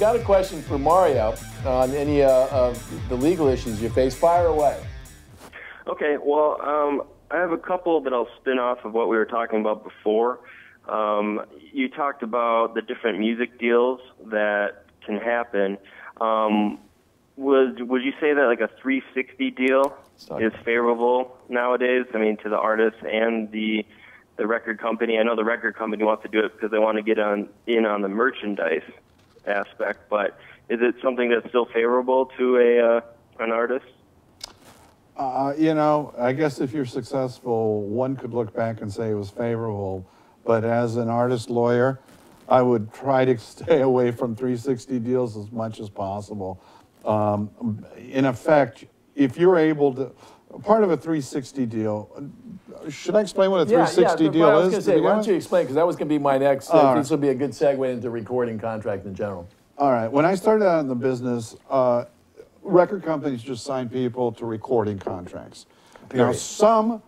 got a question for Mario on any of the legal issues you face. Fire away. Okay, well, I have a couple that I'll spin off of what we were talking about before. You talked about the different music deals that can happen. Would you say that like a 360 deal is favorable nowadays? I mean, to the artist and the record company. I know the record company wants to do it because they want to get in on the merchandise aspect, but is it something that's still favorable to an artist? You know, I guess if you're successful, one could look back and say it was favorable. But as an artist lawyer, I would try to stay away from 360 deals as much as possible. In effect, if you're able to, part of a 360 deal, should I explain what a 360 deal is? I was going to say, why don't you explain, because that was going to be my next, this will be a good segue into recording contract in general. All right, when I started out in the business, record companies just sign people to recording contracts. Now, some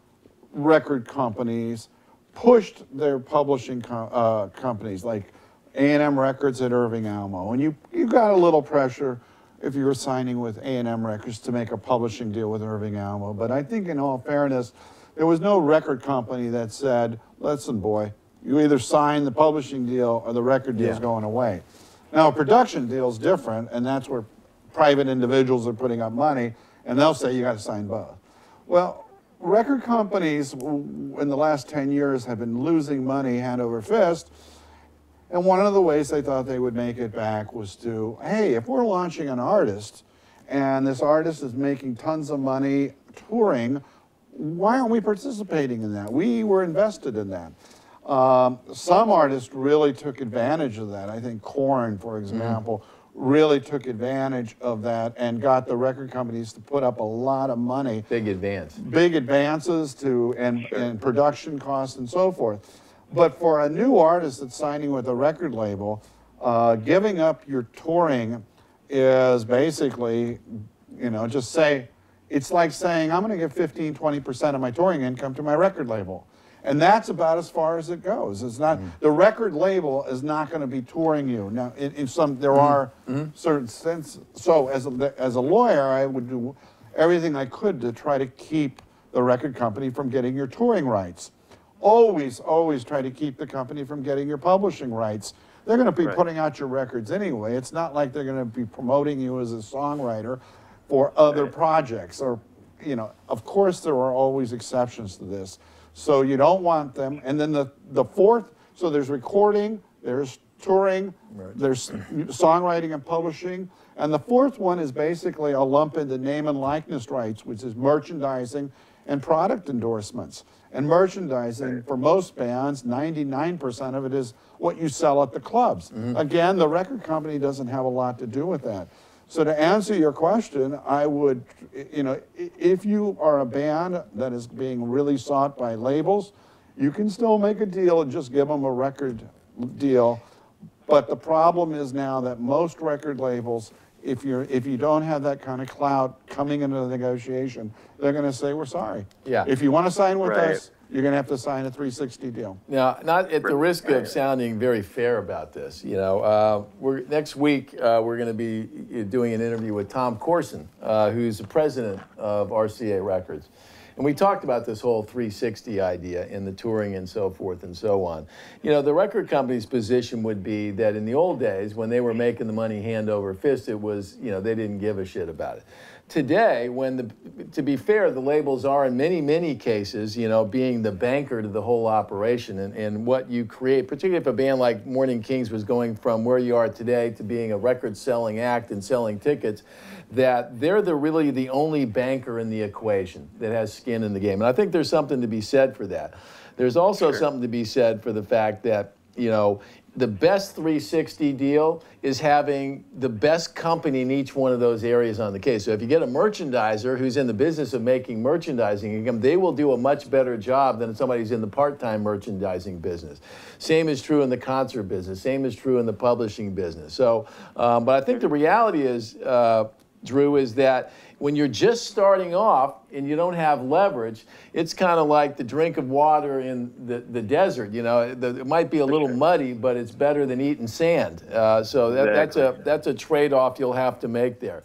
record companies pushed their publishing companies, like A&M Records at Irving Almo, and you got a little pressure if you were signing with A&M Records to make a publishing deal with Irving Almo. But I think, in all fairness, there was no record company that said, listen, boy, you either sign the publishing deal or the record deal's going away. Now, a production deal's different, and that's where private individuals are putting up money, and they'll say you got to sign both. Well, record companies in the last 10 years have been losing money hand over fist, and one of the ways they thought they would make it back was to, hey, if we're launching an artist, and this artist is making tons of money touring, why aren't we participating in that? We were invested in that. Some artists really took advantage of that. I think Korn, for example, really took advantage of that and got the record companies to put up a lot of money. Big advance. Big advances to, and production costs and so forth. But for a new artist that's signing with a record label, giving up your touring is basically, you know, just say, it's like saying, I'm going to give 15, 20% of my touring income to my record label. And that's about as far as it goes. It's not, the record label is not going to be touring you. Now, in some, there are certain sense. So as a lawyer, I would do everything I could to try to keep the record company from getting your touring rights. Always, always try to keep the company from getting your publishing rights. They're going to be putting out your records anyway. It's not like they're going to be promoting you as a songwriter for other projects. Or, you know, of course there are always exceptions to this. So you don't want them. And then the fourth, so there's recording, there's touring, there's songwriting and publishing. And the fourth one is basically a lump into name and likeness rights, which is merchandising and product endorsements. And merchandising, for most bands, 99% of it is what you sell at the clubs. Again, the record company doesn't have a lot to do with that. So to answer your question, I would, you know, if you are a band that is being really sought by labels, you can still make a deal and just give them a record deal. But the problem is now that most record labels, if you don't have that kind of clout coming into the negotiation, they're going to say, we're sorry. Yeah. If you want to sign with us, you're going to have to sign a 360 deal. Now, not at the risk of sounding very fair about this, you know, next week we're going to be doing an interview with Tom Corson, who's the president of RCA Records. And we talked about this whole 360 idea in the touring and so forth and so on. You know, the record company's position would be that in the old days, when they were making the money hand over fist, it was, you know, they didn't give a shit about it. Today, to be fair, the labels are in many, many cases, you know, being the banker to the whole operation and what you create, particularly if a band like Morning Kings was going from where you are today to being a record-selling act and selling tickets, that they're really the only banker in the equation that has skin in the game. And I think there's something to be said for that. There's also something to be said for the fact that, you know, the best 360 deal is having the best company in each one of those areas on the case. So if you get a merchandiser who's in the business of making merchandising income, they will do a much better job than somebody who's in the part-time merchandising business. Same is true in the concert business. Same is true in the publishing business. So, but I think the reality is, Drew, is that when you're just starting off and you don't have leverage, it's kind of like the drink of water in the desert. You know, it might be a little muddy, but it's better than eating sand. So that's a trade-off you'll have to make there.